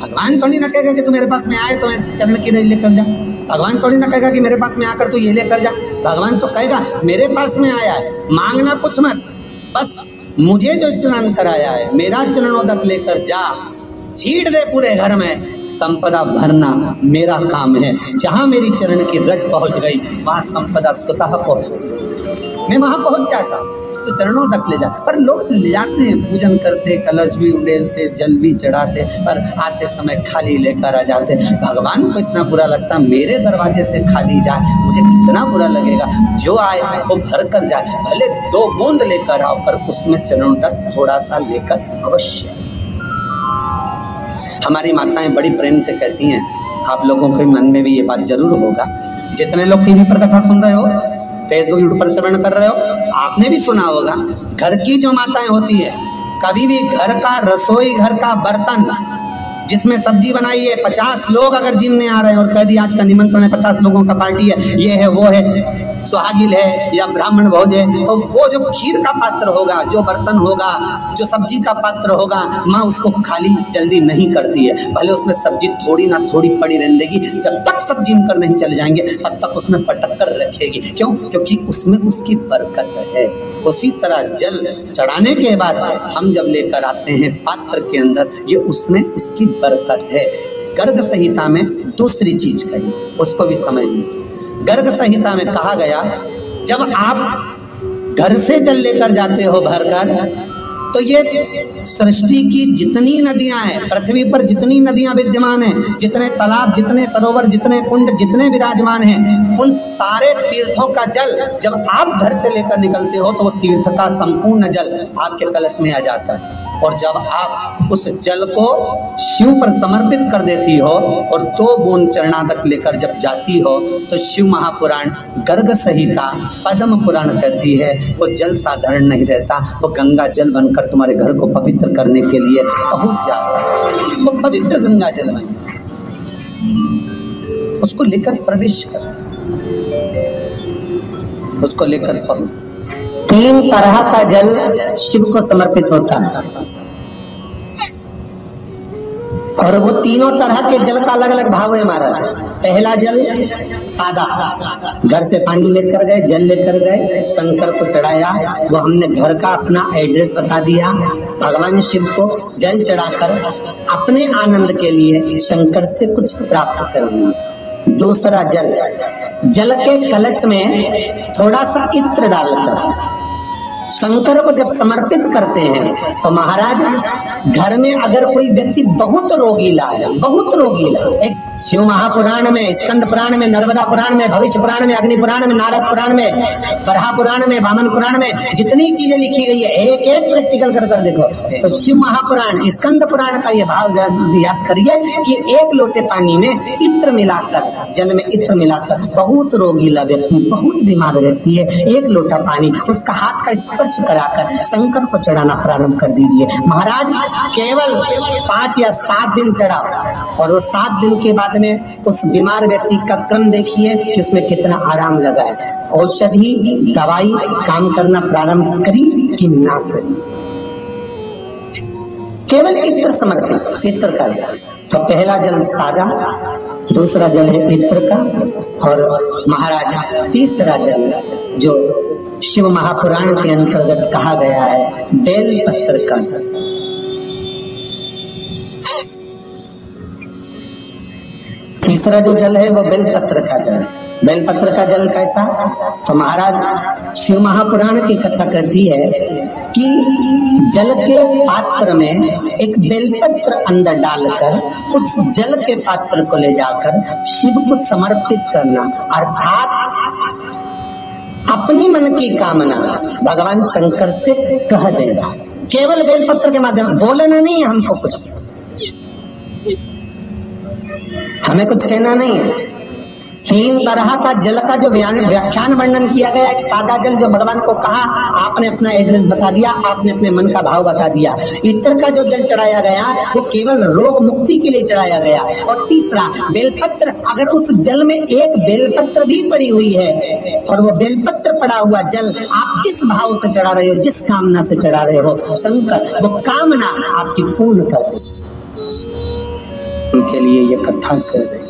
भगवान थोड़ी ना कहेगा कि तू मेरे पास में आए तो मेरे चरण की रज लेकर जा। भगवान थोड़ी ना कहेगा कि मेरे पास में आकर तू ये लेकर जा। भगवान तो कहेगा मेरे पास में आया है, मांगना कुछ मत, बस मुझे जो स्नान कराया है मेरा चरणोदक लेकर जा, छीट दे पूरे घर में, संपदा भरना मेरा काम है। जहां मेरी चरण की रज पहुंच गई वहां संपदा स्वतः पहुंच गई, मैं वहां पहुंच जाता तो चरणों तक ले जा। पर लोग ले जाते हैं, पूजन करते, कलश भी उड़ेलते, जल भी चढ़ाते, पर आते समय खाली लेकर आ जाते। भगवान को इतना बुरा लगता मेरे दरवाजे से खाली जाए, मुझे कितना बुरा लगेगा। जो आए वो भर कर जाए, भले 2 बूंद लेकर आओ पर उसमें चरणों तक थोड़ा सा लेकर अवश्य। हमारी माताएं बड़ी प्रेम से कहती हैं, आप लोगों के मन में भी ये बात जरूर होगा, जितने लोग टीवी पर कथा सुन रहे हो, फेसबुक यूट्यूब पर श्रवण कर रहे हो, आपने भी सुना होगा, घर की जो माताएं होती है, कभी भी घर का रसोई घर का बर्तन जिसमें सब्जी बनाई है, 50 लोग अगर जिमने आ रहे हैं और कह दिया आज का निमंत्रण है, 50 लोगों का पार्टी है, ये है वो है, सुहागिल है या ब्राह्मण भोज है, तो वो जो खीर का पात्र होगा, जो बर्तन होगा, जो सब्जी का पात्र होगा, माँ उसको खाली जल्दी नहीं करती है। भले उसमें सब्जी थोड़ी ना थोड़ी पड़ी रहने देगी, जब तक सब जिम कर नहीं चले जाएंगे तब तक उसमें पटक कर रखेगी। क्यों? क्योंकि उसमें उसकी बरकत है। उसी तरह जल चढ़ाने के बाद हम जब लेकर आते हैं पात्र के अंदर, ये उसमें उसकी बरकत है। गर्ग संहिता में दूसरी चीज कही, उसको भी समझ लीजिए। गर्ग संहिता में कहा गया, जब आप घर से जल लेकर जाते हो भरकर, तो ये सृष्टि की जितनी नदियां हैं, पृथ्वी पर जितनी नदियां विद्यमान हैं, जितने तालाब, जितने सरोवर, जितने कुंड, जितने विराजमान हैं, उन सारे तीर्थों का जल जब आप घर से लेकर निकलते हो तो वो तीर्थ का संपूर्ण जल आपके कलश में आ जाता है। और जब आप उस जल को शिव पर समर्पित कर देती हो और 2 बूंद चरणादक लेकर जब जाती हो, तो शिव महापुराण गर्ग संहिता पद्म पुराण कहती है वो जल साधारण नहीं रहता, वो गंगा जल बनकर तुम्हारे घर को पवित्र करने के लिए पहुंच जाता है। वो पवित्र गंगा जल बन, उसको लेकर प्रवेश कर, उसको लेकर पहुंच। 3 तरह का जल शिव को समर्पित होता है और वो तीनों तरह के जल का अलग अलग भाव है हमारा। पहला जल सादा, घर से पानी लेकर गए, जल लेकर गए, शंकर को चढ़ाया, वो हमने घर का अपना एड्रेस बता दिया, भगवान शिव को जल चढ़ाकर अपने आनंद के लिए शंकर से कुछ प्राप्त कर लिया। दूसरा जल, जल के कलश में थोड़ा सा इत्र डालकर शंकर को जब समर्पित करते हैं, तो महाराज घर में अगर कोई व्यक्ति बहुत रोगीला है, बहुत रोगीला, एक शिव महापुराण में, स्कंद पुराण में, नर्मदा पुराण में, भविष्य पुराण में, अग्नि पुराण में, नारद पुराण में, बरहा पुराण में, वामन पुराण में जितनी चीजें लिखी गई है, एक एक प्रैक्टिकल कर देखो। तो शिव महापुराण, स्कंद पुराण का ये भाव याद करिए कि 1 लोटे पानी में इत्र मिलाकर, जल में इत्र मिलाकर, बहुत रोगीला व्यक्ति, बहुत बीमार व्यक्ति है, 1 लोटा पानी उसका हाथ का स्पर्श कराकर शंकर को चढ़ाना प्रारंभ कर दीजिए। महाराज केवल 5 या 7 दिन चढ़ाओ और वो 7 दिन के बाद में उस बीमार व्यक्ति का क्रम देखिए कि उसमें कितना आराम लगा है। औषधि दवाई काम करना प्रारंभ करी कि ना करी, केवल इत्र समर्पित, इत्र का जल। तो पहला जल सादा, दूसरा जल है इत्र का, और महाराज तीसरा जल जो शिव महापुराण के अंतर्गत कहा गया है, बेल पत्र का जल। तीसरा जो जल है वो बेलपत्र का जल। बेलपत्र का जल कैसा? तो महाराज शिव महापुराण की कथा कहती है कि जल के पात्र में एक बेलपत्र अंदर डालकर उस जल के पात्र को ले जाकर शिव को समर्पित करना, अर्थात अपनी मन की कामना भगवान शंकर से कह देना, केवल बेलपत्र के माध्यम, बोलना नहीं हमको कुछ, हमें कुछ कहना नहीं है। 3 तरह का जल का जो व्याख्यान वर्णन किया गया, एक सादा जल जो भगवान को कहा, आपने अपना एड्रेस बता दिया, आपने अपने मन का भाव बता दिया। इत्र का जो जल चढ़ाया गया वो केवल रोग मुक्ति के लिए चढ़ाया गया। और तीसरा बेलपत्र, अगर उस जल में एक बेलपत्र भी पड़ी हुई है और वो बेलपत्र पड़ा हुआ जल आप जिस भाव से चढ़ा रहे हो, जिस कामना से चढ़ा रहे हो, शंकर वो कामना आपकी पूर्ण कर दे। उनके लिए ये कथा कह रही।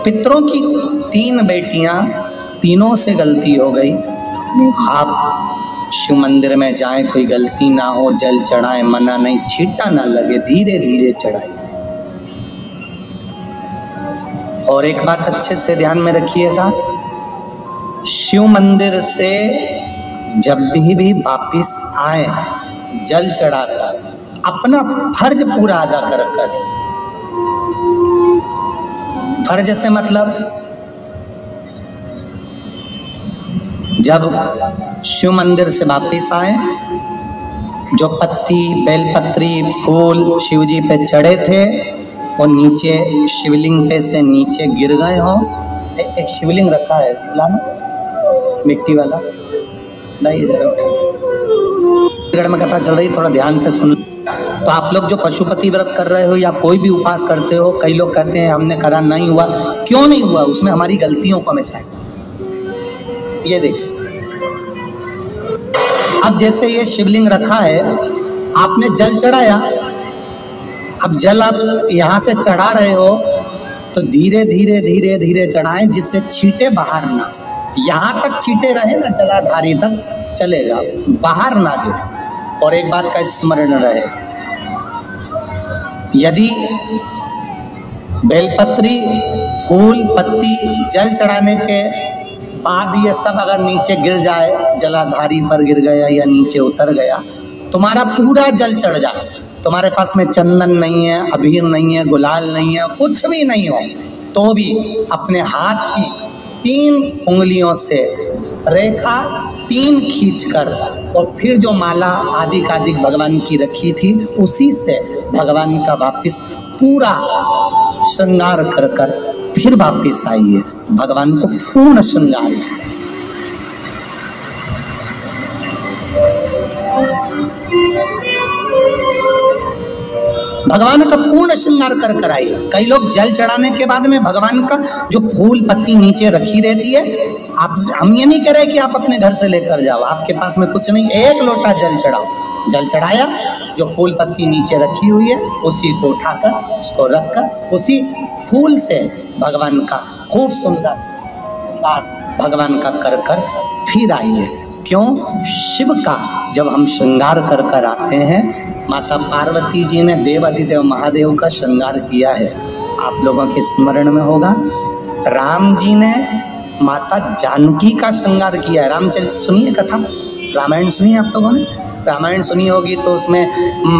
पितरों की 3 बेटियां, तीनों से गलती हो गई। आप शिव मंदिर में जाएं, कोई गलती ना हो, जल चढ़ाएं, मना नहीं, छींटा ना लगे, धीरे धीरे चढ़ाएं। और एक बात अच्छे से ध्यान में रखिएगा, शिव मंदिर से जब भी वापिस आए, जल चढ़ाकर अपना फर्ज पूरा अदा कर। फर्ज से मतलब जब शिव मंदिर से वापिस आए, जो पत्ती, बेलपत्री, फूल शिव जी पे चढ़े थे वो नीचे शिवलिंग पे से नीचे गिर गए हो। एक शिवलिंग रखा है लाना, मिट्टी वाला, नहीं इधर में कथा चल रही, थोड़ा ध्यान से सुन। तो आप लोग जो पशुपति व्रत कर रहे हो या कोई भी उपास करते हो, कई लोग कहते हैं हमने करा नहीं हुआ। क्यों नहीं हुआ? उसमें हमारी गलतियों को हमें चाहिए। ये देखिए, अब जैसे ये शिवलिंग रखा है, आपने जल चढ़ाया, अब जल आप यहाँ से चढ़ा रहे हो तो धीरे धीरे धीरे धीरे चढ़ाएं, जिससे छींटे बाहर ना, यहाँ तक छींटे रहे ना, जलाधारी तक चलेगा, बाहर ना दे। और एक बात का स्मरण रहे, यदि बेलपत्री, फूल, पत्ती जल चढ़ाने के बाद ये सब अगर नीचे गिर जाए, जलाधारी पर गिर गया या नीचे उतर गया, तुम्हारा पूरा जल चढ़ जाए, तुम्हारे पास में चंदन नहीं है, अबीर नहीं है, गुलाल नहीं है, कुछ भी नहीं हो, तो भी अपने हाथ की 3 उंगलियों से रेखा 3 खींचकर और फिर जो माला आदि भगवान की रखी थी उसी से भगवान का वापिस पूरा श्रृंगार कर कर फिर वापिस आइए, भगवान को पूर्ण श्रृंगार। भगवान का पूर्ण श्रृंगार कर कर आइए। कई लोग जल चढ़ाने के बाद में भगवान का जो फूल पत्ती नीचे रखी रहती है, आप, हम ये नहीं कह रहे कि आप अपने घर से लेकर जाओ, आपके पास में कुछ नहीं, 1 लोटा जल चढ़ाओ, जल चढ़ाया, जो फूल पत्ती नीचे रखी हुई है उसी को उठाकर, उसको रखकर, उसी फूल से भगवान का खूब सुंदर भगवान का कर कर फिर आइए। क्यों? शिव का जब हम श्रृंगार कर कर आते हैं, माता पार्वती जी ने देवाधिदेव महादेव का श्रृंगार किया है, आप लोगों के स्मरण में होगा। राम जी ने माता जानकी का श्रृंगार किया है। रामचरित सुनिए कथा, रामायण सुनिए, आप लोगों ने रामायण सुनी होगी, तो उसमें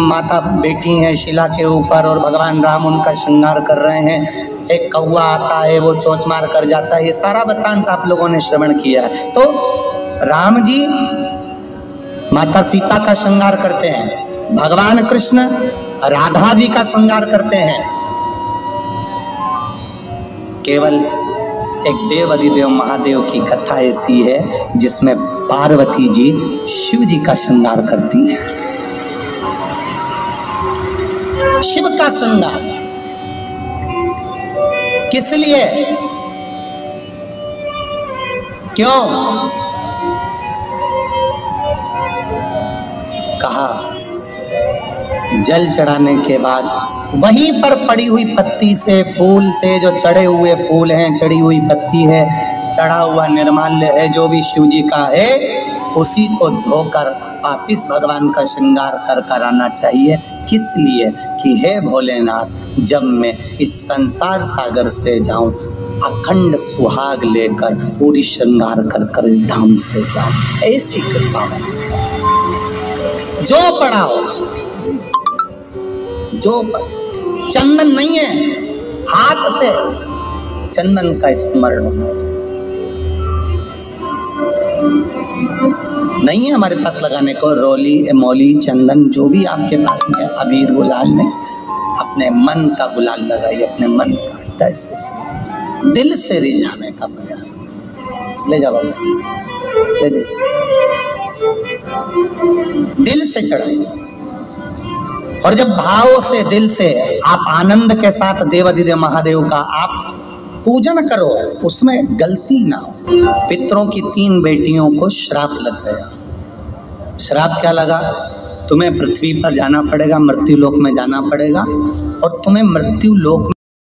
माता बैठी हैं शिला के ऊपर और भगवान राम उनका श्रृंगार कर रहे हैं। एक कौवा आता है, वो चोंच मार कर जाता है, ये सारा वृत्तांत आप लोगों ने श्रवण किया है। तो राम जी माता सीता का श्रृंगार करते हैं, भगवान कृष्ण राधा जी का श्रृंगार करते हैं। केवल एक देव अधिदेव महादेव की कथा ऐसी है जिसमें पार्वती जी शिव जी का श्रृंगार करती है। शिव का श्रृंगार किस लिए? क्यों? कहा जल चढ़ाने के बाद वहीं पर पड़ी हुई पत्ती से, फूल से, जो चढ़े हुए फूल हैं, चढ़ी हुई पत्ती है, चढ़ा हुआ निर्माल्य है, जो भी शिव जी का है, उसी को धोकर वापिस भगवान का श्रृंगार कर कर आना चाहिए। किस लिए? कि हे भोलेनाथ, जब मैं इस संसार सागर से जाऊं, अखंड सुहाग लेकर पूरी श्रृंगार कर कर इस धाम से जाऊं, ऐसी कृपा हो। जो पड़ा हो, जो चंदन नहीं है, हाथ से चंदन का स्मरण होना चाहिए। नहीं है हमारे पास लगाने को रोली, मौली, चंदन, जो भी आपके पास में है, अबीर गुलाल में अपने मन का गुलाल लगाइए, अपने मन का दिल से रिझाने का प्रयास। ले जाओ, ले जाओ, दिल से चढ़ाइए। और जब भाव से, दिल से आप आनंद के साथ देवाधिदेव महादेव का आप पूजन करो, उसमें गलती ना हो। पितरों की 3 बेटियों को श्राप लग गया। श्राप क्या लगा? तुम्हें पृथ्वी पर जाना पड़ेगा, मृत्यु लोक में जाना पड़ेगा, और तुम्हें मृत्यु लोक